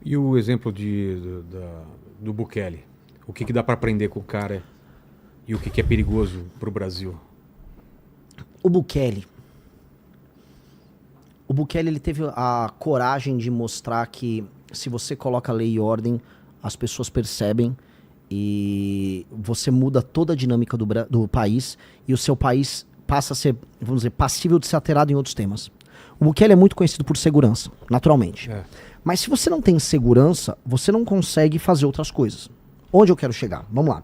E o exemplo do Bukele? O que dá para aprender com o cara e o que é perigoso para o Brasil? O Bukele, ele teve a coragem de mostrar que se você coloca lei e ordem, as pessoas percebem e você muda toda a dinâmica do país e o seu país passa a ser, vamos dizer, passível de ser alterado em outros temas. O Bukele é muito conhecido por segurança, naturalmente. Mas se você não tem segurança, você não consegue fazer outras coisas. Onde eu quero chegar? Vamos lá.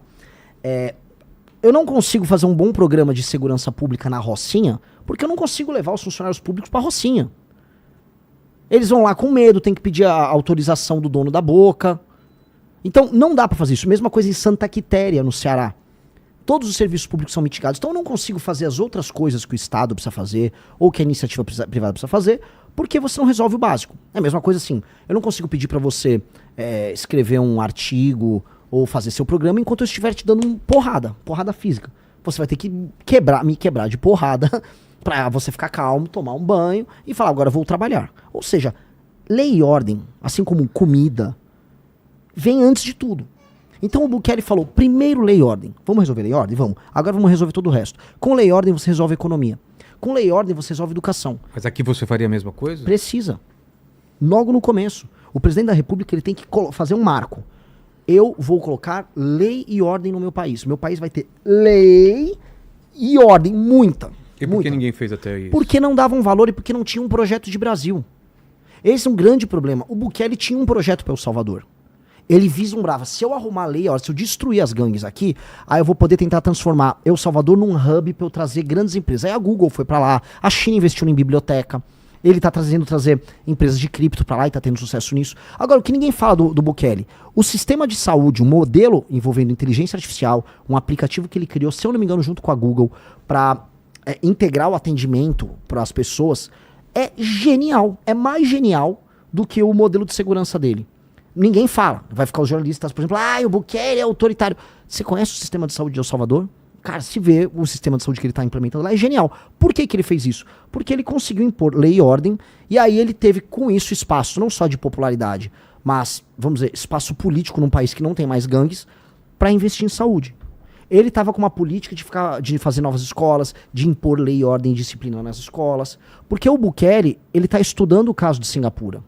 Eu não consigo fazer um bom programa de segurança pública na Rocinha, porque eu não consigo levar os funcionários públicos pra Rocinha. Eles vão lá com medo, tem que pedir a autorização do dono da boca. Então, não dá pra fazer isso. Mesma coisa em Santa Quitéria, no Ceará. Todos os serviços públicos são mitigados. Então, eu não consigo fazer as outras coisas que o Estado precisa fazer, ou que a iniciativa privada precisa fazer, porque você não resolve o básico. É a mesma coisa assim. Eu não consigo pedir pra você escrever um artigo ou fazer seu programa enquanto eu estiver te dando porrada física. Você vai ter que me quebrar de porrada pra você ficar calmo, tomar um banho e falar, agora eu vou trabalhar. Ou seja, lei e ordem, assim como comida, vem antes de tudo. Então o Bukele falou, primeiro lei e ordem. Vamos resolver lei e ordem? Vamos. Agora vamos resolver todo o resto. Com lei e ordem você resolve a economia. Com lei e ordem você resolve a educação. Mas aqui você faria a mesma coisa? Precisa. Logo no começo. O presidente da República ele tem que fazer um marco. Eu vou colocar lei e ordem no meu país. Meu país vai ter lei e ordem, muita. E por que ninguém fez até isso? Porque não davam valor e porque não tinha um projeto de Brasil. Esse é um grande problema. O Bukele tinha um projeto para El Salvador. Ele vislumbrava, se eu arrumar a lei, se eu destruir as gangues aqui, aí eu vou poder tentar transformar El Salvador num hub para eu trazer grandes empresas. Aí a Google foi para lá, a China investiu em biblioteca, ele tá trazer empresas de cripto para lá e tá tendo sucesso nisso. Agora, o que ninguém fala do Bukele, o sistema de saúde, um modelo envolvendo inteligência artificial, um aplicativo que ele criou, se eu não me engano, junto com a Google, para integrar o atendimento para as pessoas, é genial, é mais genial do que o modelo de segurança dele. Ninguém fala. Vai ficar os jornalistas, por exemplo, o Bukele é autoritário. Você conhece o sistema de saúde de El Salvador? Cara, se vê o sistema de saúde que ele está implementando lá, é genial. Por que ele fez isso? Porque ele conseguiu impor lei e ordem, e aí ele teve com isso espaço, não só de popularidade, mas, vamos dizer, espaço político num país que não tem mais gangues, para investir em saúde. Ele estava com uma política de fazer novas escolas, de impor lei e ordem e disciplina nas escolas, porque o Bukele, ele está estudando o caso de Singapura.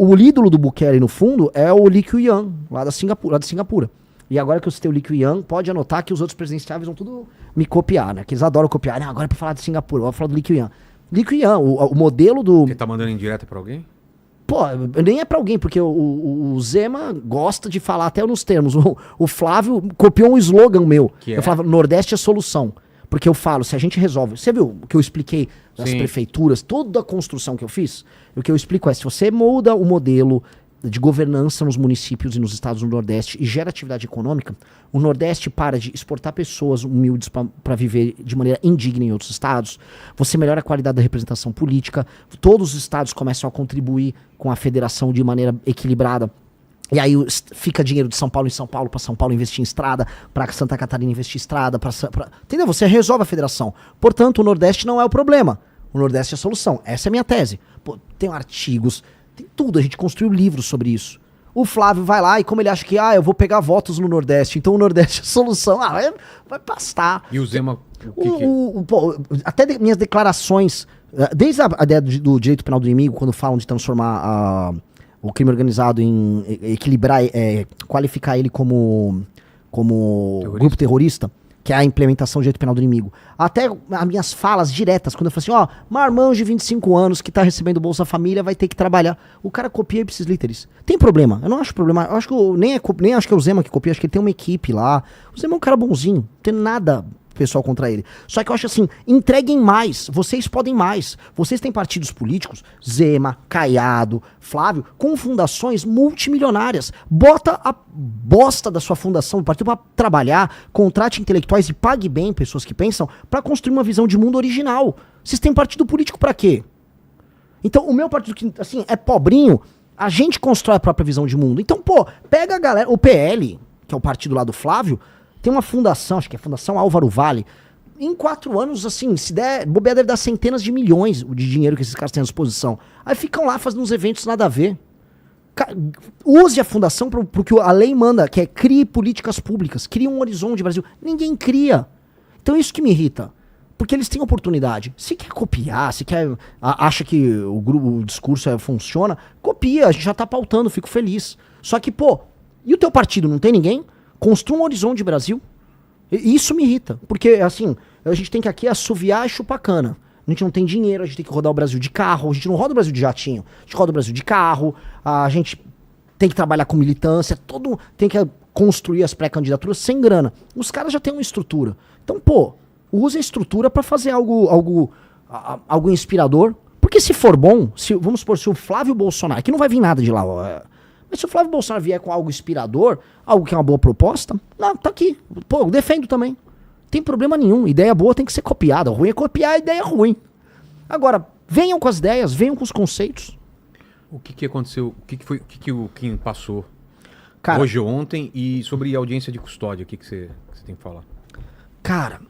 O ídolo do Bukele, no fundo, é o Lee Kuan, lá de Singapura. E agora que eu citei o Lee Kuan, pode anotar que os outros presidenciáveis vão tudo me copiar, né? Que eles adoram copiar. Agora é pra falar de Singapura, eu vou falar do Lee Kuan. Lee Kuan, o modelo do... Ele tá mandando indireta pra alguém? Pô, nem é pra alguém, porque o Zema gosta de falar até nos termos. O Flávio copiou um slogan meu. Eu falava, Nordeste é solução. Porque eu falo, se a gente resolve... Você viu o que eu expliquei das prefeituras, toda a construção que eu fiz? O que eu explico é, se você muda o modelo de governança nos municípios e nos estados do Nordeste e gera atividade econômica, o Nordeste para de exportar pessoas humildes para viver de maneira indigna em outros estados, você melhora a qualidade da representação política, todos os estados começam a contribuir com a federação de maneira equilibrada. E aí fica dinheiro de São Paulo em São Paulo, para São Paulo investir em estrada, para Santa Catarina investir em estrada, entendeu? Você resolve a federação. Portanto, o Nordeste não é o problema. O Nordeste é a solução. Essa é a minha tese. Pô, tem artigos, tem tudo. A gente construiu livros sobre isso. O Flávio vai lá e como ele acha que, eu vou pegar votos no Nordeste, então o Nordeste é a solução. Vai pastar. E o Zema... Até minhas declarações, desde a ideia do direito penal do inimigo, quando falam de transformar o crime organizado em equilibrar, qualificar ele como grupo terrorista, que é a implementação do direito penal do inimigo. Até as minhas falas diretas, quando eu falo assim, marmanjo de 25 anos que tá recebendo Bolsa Família vai ter que trabalhar. O cara copia ipsis literis. Tem problema? Eu não acho problema. Eu acho que nem acho que é o Zema que copia, acho que ele tem uma equipe lá. O Zema é um cara bonzinho, não tem nada pessoal contra ele. Só que eu acho assim, entreguem mais, vocês podem mais. Vocês têm partidos políticos, Zema, Caiado, Flávio, com fundações multimilionárias. Bota a bosta da sua fundação, do partido pra trabalhar, contrate intelectuais e pague bem pessoas que pensam pra construir uma visão de mundo original. Vocês têm partido político pra quê? Então, o meu partido, que assim, é pobrinho, a gente constrói a própria visão de mundo. Então, pega a galera, o PL, que é o partido lá do Flávio, tem uma fundação, acho que é a Fundação Álvaro Vale. Em 4 anos, assim, se der, bobear deve dar centenas de milhões de dinheiro que esses caras têm à disposição. Aí ficam lá fazendo uns eventos nada a ver. Use a fundação para o que a lei manda, que é crie políticas públicas, crie um horizonte Brasil. Ninguém cria. Então isso que me irrita. Porque eles têm oportunidade. Se quer copiar, se quer acha que o discurso funciona, copia, a gente já tá pautando, fico feliz. Só que, pô, e o teu partido, não tem ninguém? Construa um horizonte Brasil. E isso me irrita. Porque, assim, a gente tem que aqui assoviar e chupar cana. A gente não tem dinheiro, a gente tem que rodar o Brasil de carro, a gente não roda o Brasil de jatinho, a gente roda o Brasil de carro, a gente tem que trabalhar com militância, tem que construir as pré-candidaturas sem grana. Os caras já têm uma estrutura. Então, pô, use a estrutura pra fazer algo inspirador. Porque se for bom, vamos supor, se o Flávio Bolsonaro, que não vai vir nada de lá, mas se o Flávio Bolsonaro vier com algo inspirador, algo que é uma boa proposta, não, tá aqui. Pô, eu defendo também. Tem problema nenhum. Ideia boa tem que ser copiada. O ruim é copiar a ideia ruim. Agora, venham com as ideias, venham com os conceitos. O que aconteceu? O que o Kim passou Cara, hoje ou ontem? E sobre a audiência de custódia, o que você tem que falar? Cara,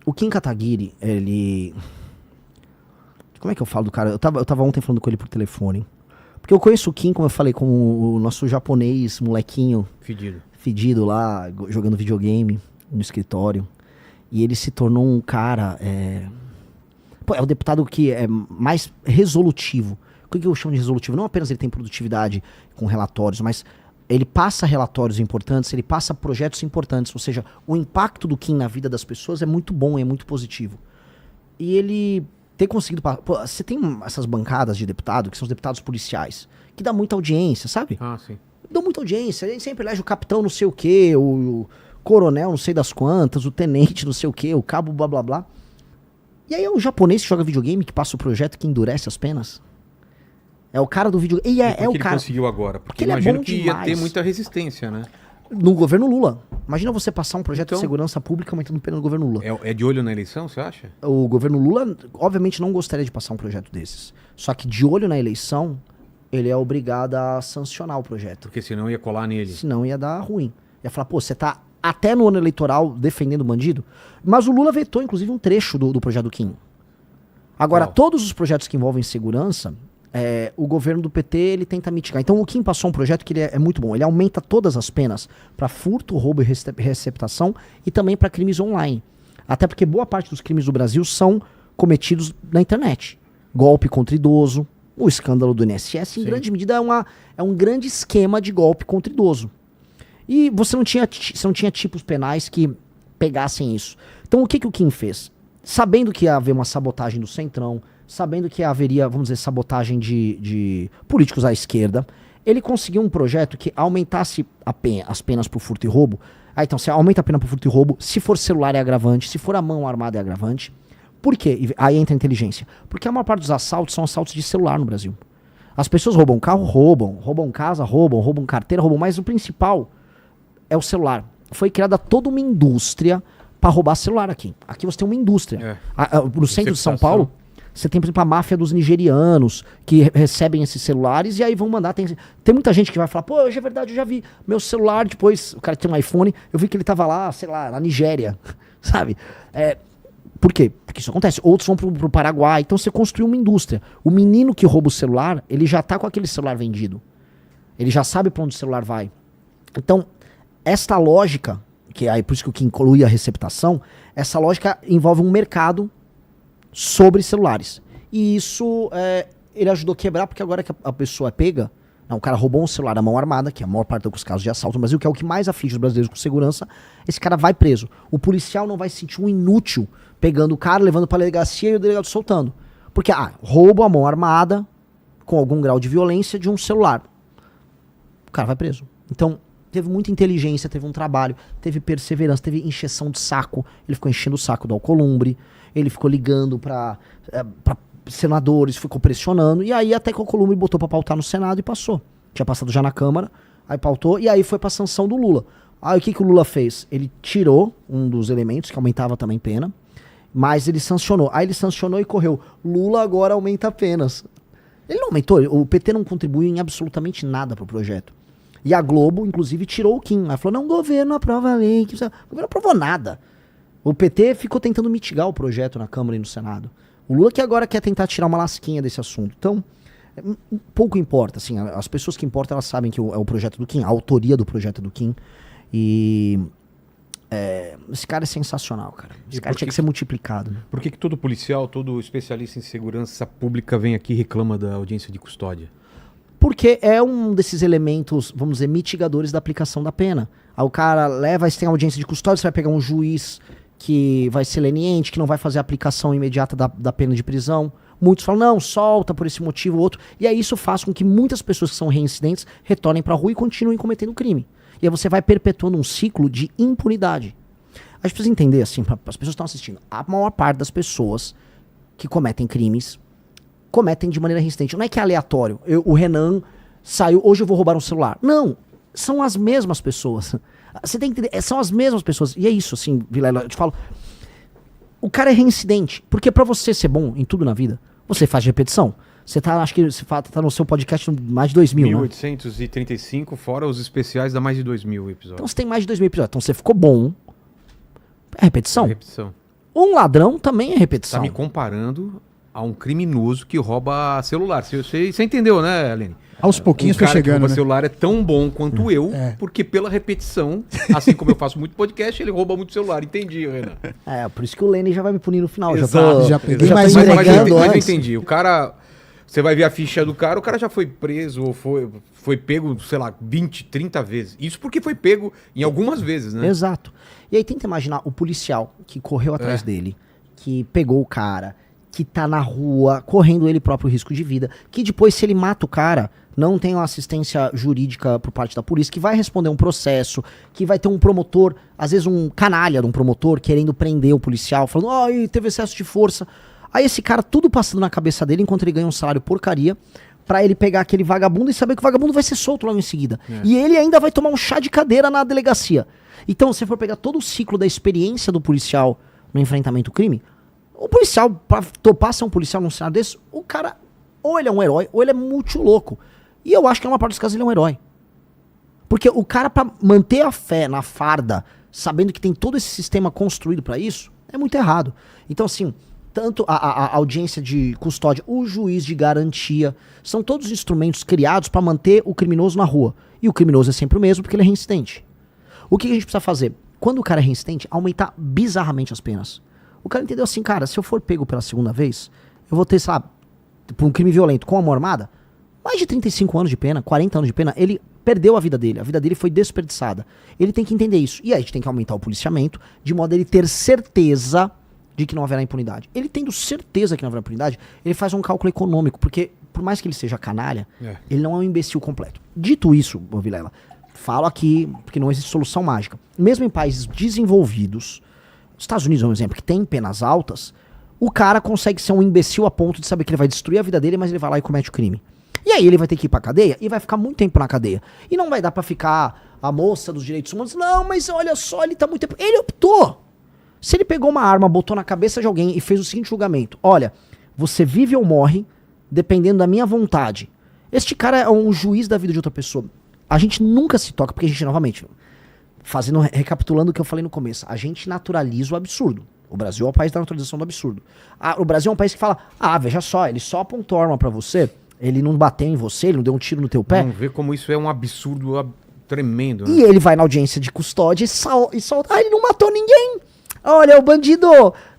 o Kim Kataguiri, ele... Como é que eu falo do cara? Eu tava ontem falando com ele por telefone. Porque eu conheço o Kim, como eu falei, como o nosso japonês, molequinho... Fedido lá, jogando videogame no escritório. E ele se tornou um cara... Pô, é o deputado que é mais resolutivo. O que eu chamo de resolutivo? Não apenas ele tem produtividade com relatórios, mas ele passa relatórios importantes, ele passa projetos importantes. Ou seja, o impacto do Kim na vida das pessoas é muito bom, é muito positivo. E ele ter conseguido... Pô, você tem essas bancadas de deputado, que são os deputados policiais, que dá muita audiência, sabe? Ah, sim. Dão muita audiência. Ele sempre elege o capitão não sei o quê, o coronel não sei das quantas, o tenente não sei o quê, o cabo blá blá blá. E aí é o japonês que joga videogame, que passa o projeto que endurece as penas. É o cara do videogame. E é o que cara. Ele conseguiu agora? Porque ele imagino é bom que demais. ia ter muita resistência, né? No governo Lula. Imagina você passar um projeto Então, de segurança pública aumentando pena no governo Lula. É de olho na eleição, você acha? O governo Lula, obviamente, não gostaria de passar um projeto desses. Só que de olho na eleição, ele é obrigado a sancionar o projeto. Porque senão ia colar nele. Senão ia dar ruim. Ia falar, pô, você tá até no ano eleitoral defendendo o bandido? Mas o Lula vetou, inclusive, um trecho do projeto do Kim. Agora, todos os projetos que envolvem segurança, o governo do PT ele tenta mitigar. Então o Kim passou um projeto que ele é muito bom. Ele aumenta todas as penas para furto, roubo e receptação e também para crimes online. Até porque boa parte dos crimes do Brasil são cometidos na internet. Golpe contra idoso, o escândalo do INSS, em grande medida é um grande esquema de golpe contra idoso. E você não tinha tipos penais que pegassem isso. Então o que o Kim fez? Sabendo que ia haver uma sabotagem do Centrão, sabendo que haveria, vamos dizer, sabotagem de políticos à esquerda, ele conseguiu um projeto que aumentasse as penas por furto e roubo. Então, você aumenta a pena por furto e roubo, se for celular é agravante, se for a mão armada é agravante. Por quê? Aí entra a inteligência. Porque a maior parte dos assaltos são assaltos de celular no Brasil. As pessoas roubam carro, roubam casa, roubam carteira, mas o principal é o celular. Foi criada toda uma indústria para roubar celular aqui. Aqui você tem uma indústria. No centro de São Paulo, você tem, por exemplo, a máfia dos nigerianos que recebem esses celulares e aí vão mandar. Tem muita gente que vai falar, pô, hoje é verdade, eu já vi meu celular, depois o cara tem um iPhone, eu vi que ele tava lá, sei lá, na Nigéria, sabe? Por quê? Porque isso acontece. Outros vão pro Paraguai, então você construiu uma indústria. O menino que rouba o celular, ele já tá com aquele celular vendido. Ele já sabe para onde o celular vai. Então, esta lógica, que é por isso que o que inclui a receptação, essa lógica envolve um mercado sobre celulares. E isso ele ajudou a quebrar, porque agora que a pessoa é pega, o cara roubou um celular à mão armada, que é a maior parte dos casos de assalto no Brasil, que é o que mais aflige os brasileiros com segurança, esse cara vai preso. O policial não vai se sentir um inútil pegando o cara, levando pra delegacia e o delegado soltando. Porque, roubo à mão armada, com algum grau de violência, de um celular. O cara vai preso. Então, teve muita inteligência, teve um trabalho, teve perseverança, teve encheção de saco. Ele ficou enchendo o saco do Alcolumbre, ele ficou ligando pra senadores, ficou pressionando, e aí até que o Alcolumbre botou pra pautar no Senado e passou. Tinha passado já na Câmara, aí pautou, e aí foi pra sanção do Lula. Aí o que o Lula fez? Ele tirou um dos elementos, que aumentava também pena, mas ele sancionou. Aí ele sancionou e correu. Lula agora aumenta penas. Ele não aumentou, o PT não contribuiu em absolutamente nada pro projeto. E a Globo, inclusive, tirou o Kim. Ela falou, não, o governo aprova a lei. O governo não aprovou nada. O PT ficou tentando mitigar o projeto na Câmara e no Senado. O Lula que agora quer tentar tirar uma lasquinha desse assunto. Então, Pouco importa, assim, as pessoas que importam, elas sabem que é o projeto do Kim, a autoria do projeto do Kim. E esse cara é sensacional, cara. Esse cara tinha que ser multiplicado. Né? Por que todo policial, todo especialista em segurança pública vem aqui e reclama da audiência de custódia? Porque é um desses elementos, vamos dizer, mitigadores da aplicação da pena. Aí o cara leva, aí você tem audiência de custódia, você vai pegar um juiz que vai ser leniente, que não vai fazer a aplicação imediata da pena de prisão. Muitos falam, não, solta por esse motivo ou outro. E aí isso faz com que muitas pessoas que são reincidentes retornem pra rua e continuem cometendo crime. E aí você vai perpetuando um ciclo de impunidade. A gente precisa entender, assim, as pessoas que estão assistindo, a maior parte das pessoas que cometem crimes cometem de maneira reincidente. Não é que é aleatório. O Renan saiu, hoje eu vou roubar um celular. Não, são as mesmas pessoas. Você tem que entender, são as mesmas pessoas. E é isso, assim, Vilela, eu te falo. O cara é reincidente. Porque pra você ser bom em tudo na vida, você faz repetição. Você tá, acho que você tá no seu podcast mais de 2.000, 1835, fora os especiais, dá mais de 2.000 episódios. Então você tem mais de 2.000 episódios. Então você ficou bom. É repetição. É repetição. Um ladrão também é repetição. Tá me comparando a um criminoso que rouba celular. Você entendeu, né, Aline? Aos pouquinhos foi chegando, que rouba né? celular é tão bom quanto eu, porque pela repetição, assim como eu faço muito podcast, ele rouba muito celular. Entendi, Renan. Por isso que o Lenny já vai me punir no final. Exato. Já peguei já mais tô um. Mas entregando eu antes. entendi. O cara... Você vai ver a ficha do cara, o cara já foi preso ou foi pego, sei lá, 20, 30 vezes. Isso porque foi pego em algumas vezes, né? Exato. E aí tenta imaginar o policial que correu atrás dele, que pegou o cara, que tá na rua, correndo ele próprio risco de vida, que depois, se ele mata o cara, não tem uma assistência jurídica por parte da polícia, que vai responder um processo, que vai ter um promotor, às vezes um canalha de um promotor, querendo prender o policial, falando, teve excesso de força. Aí esse cara, tudo passando na cabeça dele, enquanto ele ganha um salário porcaria, pra ele pegar aquele vagabundo e saber que o vagabundo vai ser solto logo em seguida. E ele ainda vai tomar um chá de cadeira na delegacia. Então, se você for pegar todo o ciclo da experiência do policial no enfrentamento ao crime, o policial, pra topar ser um policial num cenário desse, o cara, ou ele é um herói, ou ele é muito louco. E eu acho que, na maior parte dos casos, ele é um herói. Porque o cara, pra manter a fé na farda, sabendo que tem todo esse sistema construído pra isso, é muito errado. Então, assim, tanto a audiência de custódia, o juiz de garantia, são todos instrumentos criados pra manter o criminoso na rua. E o criminoso é sempre o mesmo, porque ele é reincidente. O que a gente precisa fazer? Quando o cara é reincidente, aumentar bizarramente as penas. O cara entendeu assim, cara, se eu for pego pela segunda vez, eu vou ter, sabe, por um crime violento com a mão armada, mais de 35 anos de pena, 40 anos de pena, ele perdeu a vida dele foi desperdiçada. Ele tem que entender isso. E aí a gente tem que aumentar o policiamento, de modo a ele ter certeza de que não haverá impunidade. Ele tendo certeza que não haverá impunidade, ele faz um cálculo econômico, porque por mais que ele seja canalha, ele não é um imbecil completo. Dito isso, Vilela, falo aqui, porque não existe solução mágica. Mesmo em países desenvolvidos, Estados Unidos é um exemplo, que tem penas altas, o cara consegue ser um imbecil a ponto de saber que ele vai destruir a vida dele, mas ele vai lá e comete o crime. E aí ele vai ter que ir pra cadeia e vai ficar muito tempo na cadeia. E não vai dar pra ficar a moça dos direitos humanos, não, mas olha só, ele tá muito tempo... Ele optou. Se ele pegou uma arma, botou na cabeça de alguém e fez o seguinte julgamento, olha, você vive ou morre, dependendo da minha vontade. Este cara é um juiz da vida de outra pessoa. A gente nunca se toca, porque a gente, novamente, recapitulando o que eu falei no começo, a gente naturaliza o absurdo. O Brasil é o país da naturalização do absurdo. O Brasil é um país que fala, veja só, ele só apontou a arma pra você, ele não bateu em você, ele não deu um tiro no teu pé. Vamos ver como isso é um absurdo tremendo, né? E ele vai na audiência de custódia e solta, ele não matou ninguém. Olha, o bandido,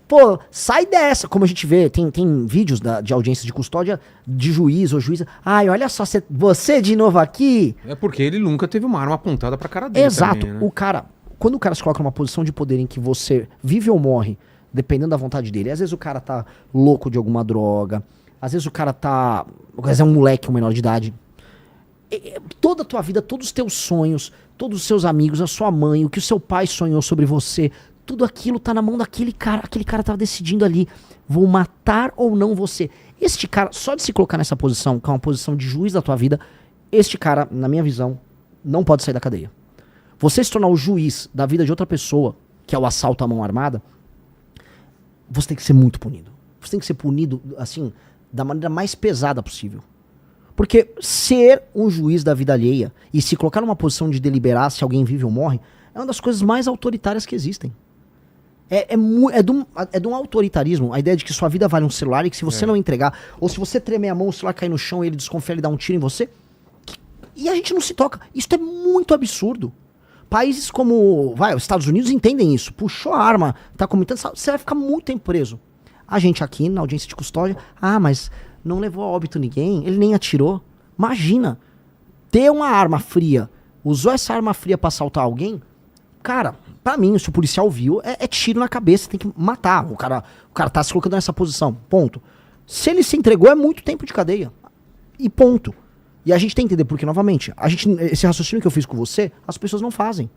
pô, sai dessa. Como a gente vê, tem vídeos de audiência de custódia de juiz ou juíza. Olha só, você de novo aqui. É porque ele nunca teve uma arma apontada pra cara dele. Exato. Também, né? Quando o cara se coloca numa posição de poder em que você vive ou morre, dependendo da vontade dele, às vezes o cara tá louco de alguma droga, às vezes o cara tá... Às vezes é um moleque, um menor de idade. Toda a tua vida, todos os teus sonhos, todos os seus amigos, a sua mãe, o que o seu pai sonhou sobre você, tudo aquilo tá na mão daquele cara. Aquele cara tava decidindo ali, vou matar ou não você. Este cara, só de se colocar nessa posição, que é uma posição de juiz da tua vida, este cara, na minha visão, não pode sair da cadeia. Você se tornar o juiz da vida de outra pessoa, que é o assalto à mão armada, você tem que ser muito punido. Você tem que ser punido, assim, da maneira mais pesada possível. Porque ser um juiz da vida alheia e se colocar numa posição de deliberar se alguém vive ou morre, é uma das coisas mais autoritárias que existem. É de um autoritarismo, a ideia de que sua vida vale um celular e que se você não entregar, ou se você tremer a mão, o celular cair no chão e ele desconfia, ele dá um tiro em você. E a gente não se toca. Isso é muito absurdo. Países como, os Estados Unidos entendem isso. Puxou a arma, tá cometendo, você vai ficar muito tempo preso. A gente aqui, na audiência de custódia, mas não levou a óbito ninguém, ele nem atirou. Imagina, ter uma arma fria, usou essa arma fria pra assaltar alguém, cara, pra mim, se o policial viu, é tiro na cabeça, tem que matar. O cara tá se colocando nessa posição, ponto. Se ele se entregou, é muito tempo de cadeia. E ponto. E a gente tem que entender porque, novamente, esse raciocínio que eu fiz com você, as pessoas não fazem.